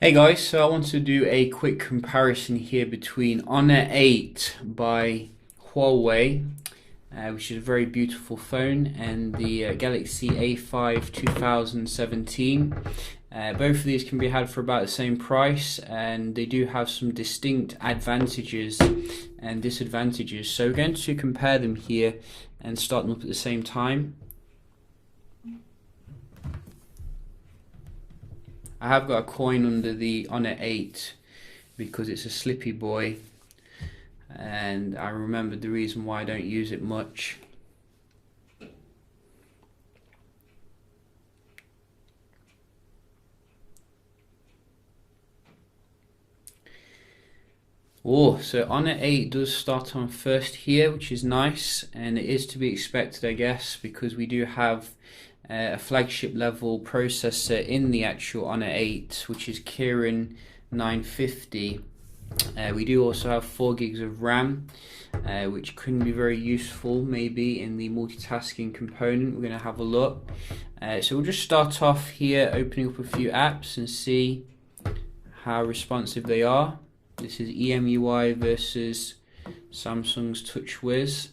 Hey guys, so I want to do a quick comparison here between Honor 8 by Huawei, which is a very beautiful phone, and the Galaxy A5 2017. Both of these can be had for about the same price, and they do have some distinct advantages and disadvantages. So we're going to compare them here and start them up at the same time. I have got a coin under the Honor 8 because it's a slippy boy, and I remembered the reason why I don't use it much. Oh, so Honor 8 does start on first here, which is nice, and it is to be expected, I guess, because we do have a flagship level processor in the actual Honor 8, which is Kirin 950. We do also have 4 gigs of RAM, which can be very useful maybe in the multitasking component. We're going to have a look. So we'll just start off here opening up a few apps and see how responsive they are. This is EMUI versus Samsung's TouchWiz.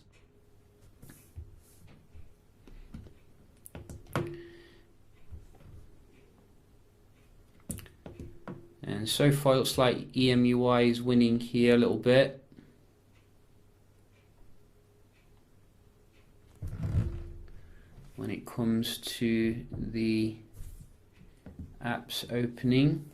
And so far it looks like EMUI is winning here a little bit. When it comes to the apps opening.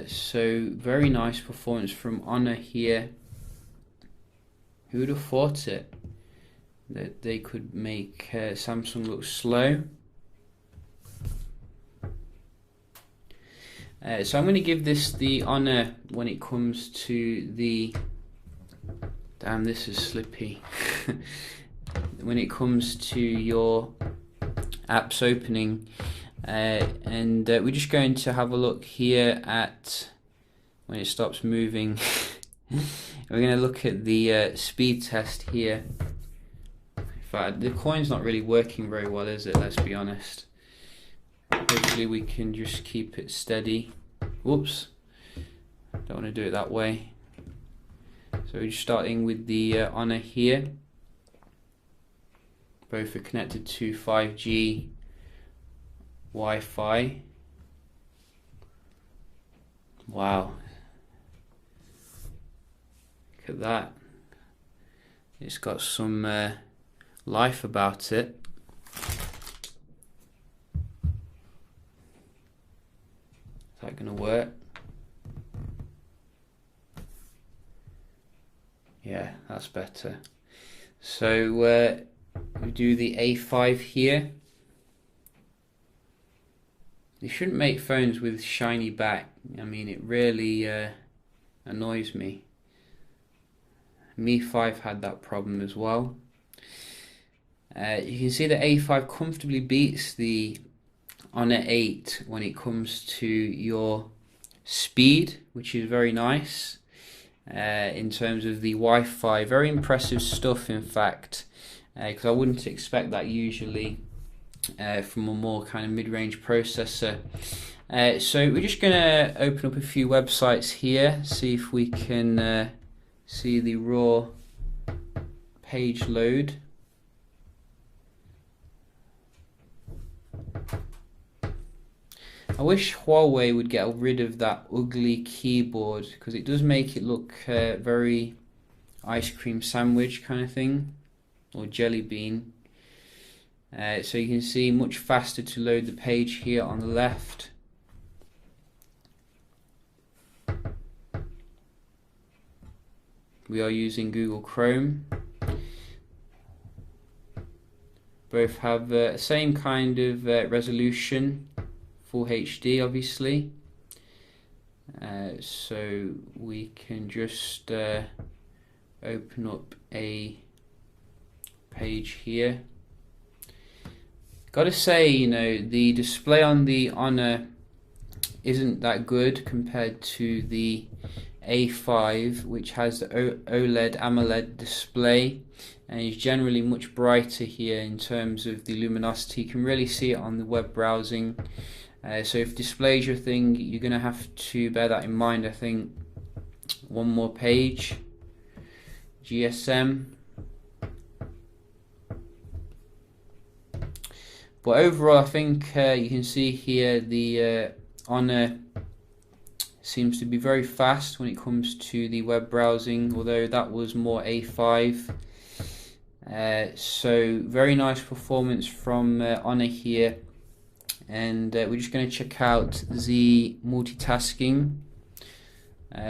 So very nice performance from Honor here. Who would have thought it? That they could make Samsung look slow. So I'm going to give this the Honor when it comes to the... Damn, this is slippy. When it comes to your apps opening. And we're just going to have a look here at when it stops moving. We're going to look at the speed test here. In fact, the coin's not really working very well, is it? Let's be honest. Hopefully we can just keep it steady. Whoops. Don't want to do it that way. So we're just starting with the Honor here. Both are connected to 5G Wi-Fi. Wow. Look at that. It's got some life about it. Is that going to work? Yeah, that's better. So we do the A5 here. They shouldn't make phones with shiny back. I mean, it really annoys me. Mi 5 had that problem as well. You can see the A5 comfortably beats the Honor 8 when it comes to your speed, which is very nice. In terms of the Wi-Fi, very impressive stuff, in fact, because I wouldn't expect that usually from a more kind of mid-range processor. So we're just going to open up a few websites here, see if we can see the raw page load. I wish Huawei would get rid of that ugly keyboard, because it does make it look very ice cream sandwich kind of thing, or jelly bean. So you can see much faster to load the page here on the left. We are using Google Chrome. Both have the same kind of resolution, Full HD obviously. So we can just open up a page here. Gotta say, you know, the display on the Honor isn't that good compared to the A5, which has the OLED AMOLED display. and is generally much brighter here in terms of the luminosity. You can really see it on the web browsing. So if display is your thing, you're going to have to bear that in mind. I think one more page, GSM. But overall, I think you can see here the Honor seems to be very fast when it comes to the web browsing, although that was more A5. So very nice performance from Honor here, and we're just going to check out the multitasking.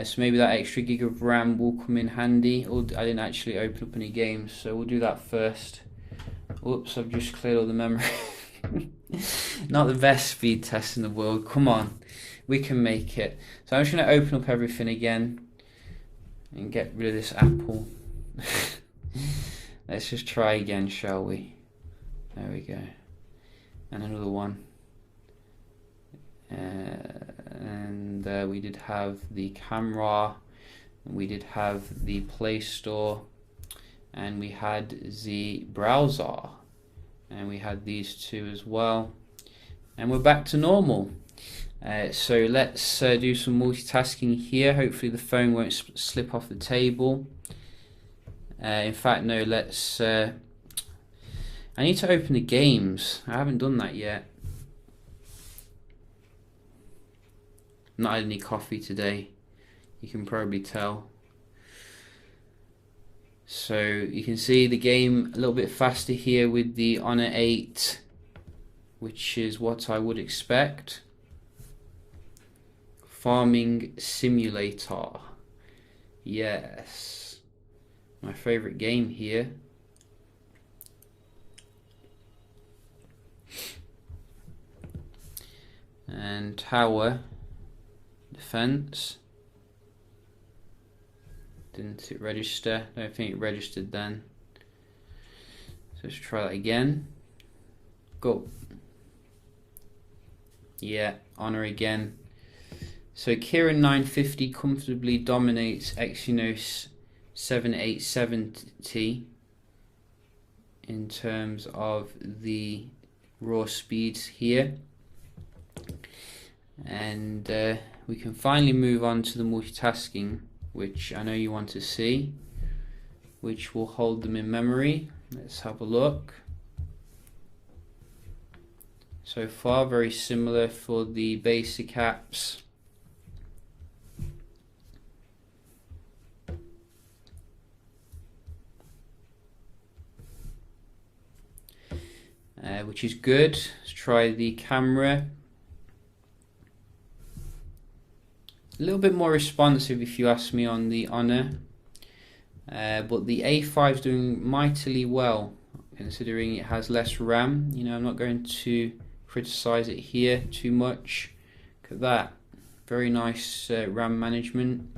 So maybe that extra gig of RAM will come in handy. Or I didn't actually open up any games, so we'll do that first. Oops, I've just cleared all the memory. Not the best speed test in the world. Come on, we can make it. So I'm just going to open up everything again and get rid of this Apple. Let's just try again, shall we? There we go. And another one. And we did have the camera, we did have the Play Store, and we had the browser, and we had these two as well, and we're back to normal. So let's do some multitasking here. Hopefully the phone won't slip off the table. In fact, no, let's I need to open the games. I haven't done that yet. Not had any coffee today, you can probably tell. So you can see the game a little bit faster here with the Honor 8, which is what I would expect. Farming Simulator, yes, my favorite game here. And tower defense. Didn't it register? I don't think it registered then. So let's try that again. Go. Yeah, Honor again. So Kirin 950 comfortably dominates Exynos 7870 in terms of the raw speeds here. And we can finally move on to the multitasking, which I know you want to see, which will hold them in memory. Let's have a look. So far very similar for the basic apps. Which is good. Let's try the camera. A little bit more responsive if you ask me on the Honor, but the A5 is doing mightily well considering it has less RAM. You know, I'm not going to criticize it here too much. Look at that, very nice RAM management.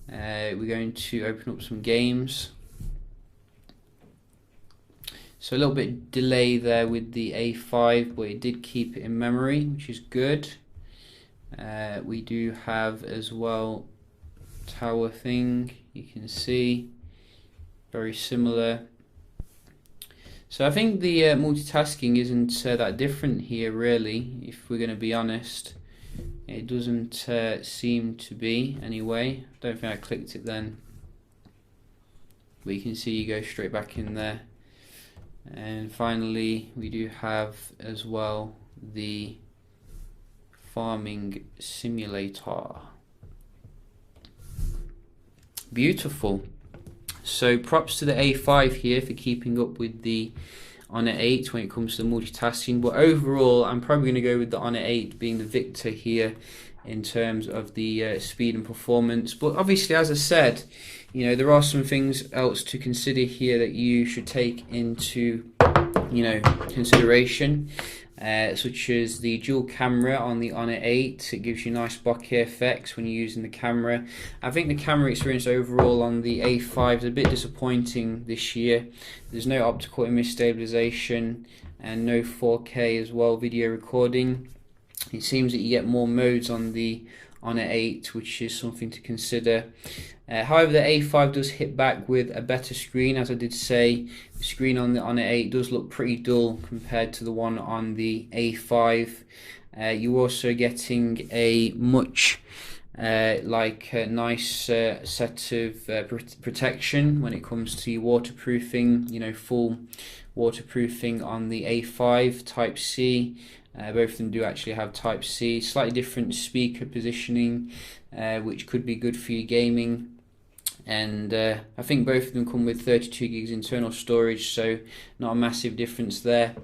We're going to open up some games. So a little bit delay there with the A5, but it did keep it in memory, which is good. We do have as well tower thing, you can see, very similar. So I think the multitasking isn't that different here really, if we're going to be honest. It doesn't seem to be anyway. I don't think I clicked it then, but you can see you go straight back in there. And finally we do have as well the Farming Simulator. Beautiful. So props to the A5 here for keeping up with the Honor 8 when it comes to the multitasking, but overall I'm probably going to go with the Honor 8 being the victor here in terms of the speed and performance. But obviously, as I said, you know, there are some things else to consider here that you should take into, you know, consideration, such as the dual camera on the Honor 8. It gives you nice bokeh effects when you're using the camera. I think the camera experience overall on the A5 is a bit disappointing this year. There's no optical image stabilization and no 4K as well video recording. It seems that you get more modes on the Honor 8, which is something to consider. However, the A5 does hit back with a better screen. As I did say, the screen on the Honor 8 does look pretty dull compared to the one on the A5. You're also getting a much nice set of protection when it comes to waterproofing, full waterproofing on the A5 Type C. Both of them do actually have Type C, slightly different speaker positioning, which could be good for your gaming. And I think both of them come with 32 gigs internal storage, so not a massive difference there.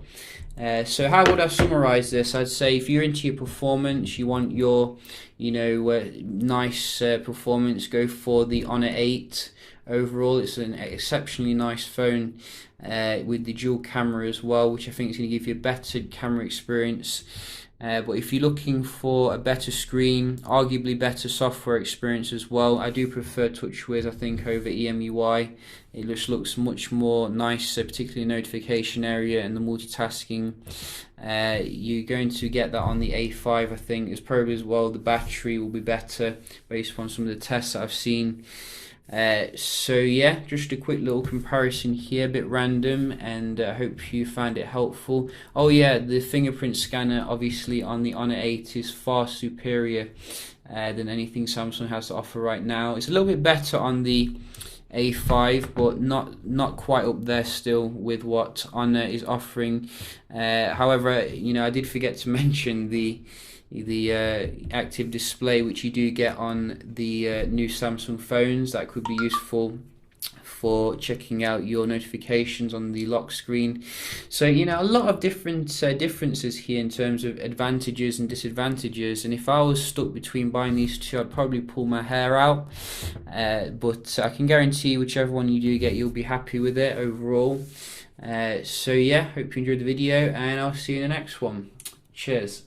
So how would I summarize this? I'd say if you're into your performance, you want your nice performance, go for the Honor 8. Overall, it's an exceptionally nice phone with the dual camera as well, which I think is going to give you a better camera experience. But if you're looking for a better screen, arguably better software experience as well, I do prefer TouchWiz, I think, over EMUI. It just looks much more nice, particularly notification area and the multitasking. You're going to get that on the A5, I think. It's probably as well the battery will be better based upon some of the tests that I've seen. So yeah, just a quick little comparison here, a bit random, and I hope you find it helpful. Oh yeah, the fingerprint scanner obviously on the Honor 8 is far superior than anything Samsung has to offer right now. It's a little bit better on the A5, but not quite up there still with what Honor is offering. However, I did forget to mention the active display, which you do get on the new Samsung phones. That could be useful for checking out your notifications on the lock screen. So a lot of different differences here in terms of advantages and disadvantages, and if I was stuck between buying these two, I'd probably pull my hair out, but I can guarantee whichever one you do get, you'll be happy with it overall. So yeah, hope you enjoyed the video, and I'll see you in the next one. Cheers.